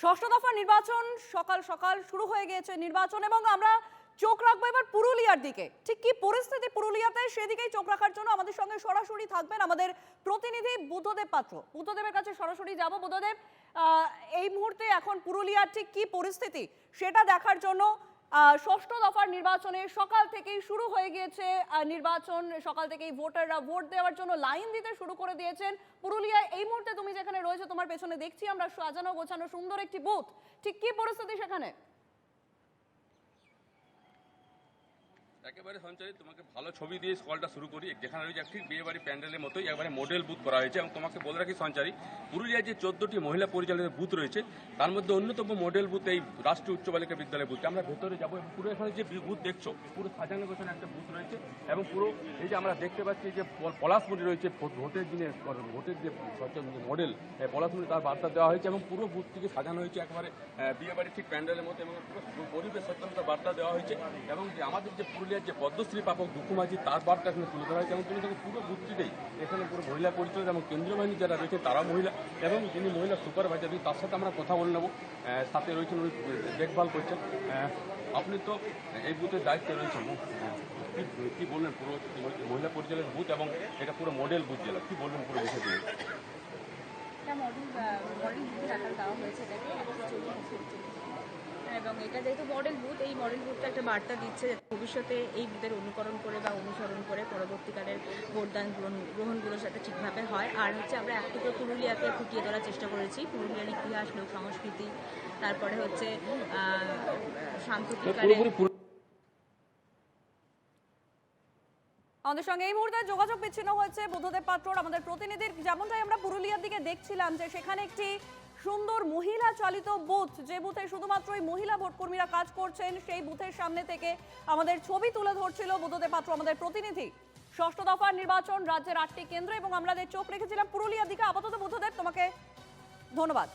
ষষ্ঠ দফা নির্বাচন সকাল সকাল শুরু হয়ে গিয়েছে নির্বাচন এবং আমরা চোখ রাখবো এবার পুরুলিয়ার দিকে। ঠিক কি পরিস্থিতি পুরুলিয়াতে সেদিকেই চোখ রাখার জন্য আমাদের সঙ্গে সরাসরি থাকবেন আমাদের প্রতিনিধি বুদ্ধদেব পাত্র। বুদ্ধদেবের কাছে সরাসরি যাব। বুদ্ধদেব, এই মুহূর্তে এখন পুরুলিয়ার ঠিক কি পরিস্থিতি সেটা দেখার জন্য ষষ্ঠ দফার নির্বাচনে সকাল থেকেই শুরু হয়ে গিয়েছে নির্বাচন। সকাল থেকেই ভোটাররা ভোট দেওয়ার জন্য লাইন দিতে শুরু করে দিয়েছেন। পুরুলিয়ায় এই মুহূর্তে তুমি যেখানে রয়েছে তোমার পেছনে দেখছি আমরা সাজানো গোছানো সুন্দর একটি বুথ। ঠিক কি পরিস্থিতি সেখানে? একেবারে সঞ্চারী, তোমাকে ভালো ছবি দিয়ে কলটা শুরু করি। যেখানে রয়েছে একটি বিয়ে বাড়ি প্যান্ডেলের মতোই একবারে মডেল বুথ করা হয়েছে। এবং তোমাকে বলে রাখি সঞ্চারী, পুরুলিয়ার যে 14টি মহিলা পরিচালিত বুথ রয়েছে তার মধ্যে অন্যতম মডেল বুথ এই রাষ্ট্রীয় উচ্চ বালিকা বিদ্যালয় বুথ। আমরা ভেতরে যাবো এবং পুরো এখানে যে বুথ দেখছো পুরো সাজানো গোছানো একটা বুথ রয়েছে। এবং পুরো এই যে আমরা দেখতে পাচ্ছি যে পলাশমণি রয়েছে, ভোটের দিনে ভোটের যে মডেল পলাশমণি তার বার্তা দেওয়া হয়েছে এবং পুরো বুথটিকে সাজানো হয়েছে একেবারে বিয়ে বাড়ি ঠিক প্যান্ডেলের মতো এবং পুরো পরিবেশ সচেতনতার বার্তা দেওয়া হয়েছে। এবং যে আমাদের যে পুরুলিয়ার যে পদ্মশ্রী প্রাপক দুঃখু মাঝি তার বার্তা এখানে তুলে ধরা হয়েছে। এবং তুমি দেখো পুরো বুথটিতেই এখানে পুরো মহিলা পরিচয় এবং কেন্দ্রীয় বাহিনী যারা রয়েছে তারা মহিলা এবং যিনি মহিলা সুপারভাইজার তার সাথে আমরা কথা বলে নেবো। সাথে রয়েছেন উনি দেখভাল করছেন। আপনি তো এই বুথের দায়িত্বে রয়েছেন, কি বললেন পুরো মহিলা পরিচালিত বুথ এবং এটা পুরো মডেল বুথ জেলা, কি বললেন পুরো বিষয়টি? মডেল বুথের আকার দেওয়া হয়েছে এটাকে এবং এটা যেহেতু মডেল বুথ, এই মডেল বুথটা একটা বার্তা দিচ্ছে ভবিষ্যতে এই বুথের অনুকরণ করে বা অনুসরণ করে পরবর্তীকালের ভোটদান গ্রহণগুলো যাতে ঠিকভাবে হয়। আর হচ্ছে আমরা একটু করে পুরুলিয়াকে ফুটিয়ে ধরার চেষ্টা করেছি, পুরুলিয়ার ইতিহাস, লোক সংস্কৃতি, তারপরে হচ্ছে সাম্প্রতিককালে। আমাদের সঙ্গে এই মুহূর্তে যোগাযোগ বিচ্ছিন্ন হয়েছে বুদ্ধদেব পাত্রর, আমাদের প্রতিনিধির। যেমনটাই আমরা পুরুলিয়ার দিকে দেখছিলাম যে সেখানে একটি সুন্দর মহিলা চালিত বুথ, যে বুথে শুধুমাত্রই মহিলা ভোটকর্মীরা কাজ করছেন, সেই বুথের সামনে থেকে আমাদের ছবি তুলে ধরছিল বুদ্ধদেব পাত্র, আমাদের প্রতিনিধি। ষষ্ঠ দফার নির্বাচন, রাজ্যের 8টি কেন্দ্র এবং আমরা চোখ রেখেছিলাম পুরুলিয়ার দিকে। আপাতত বুদ্ধদেব তোমাকে ধন্যবাদ।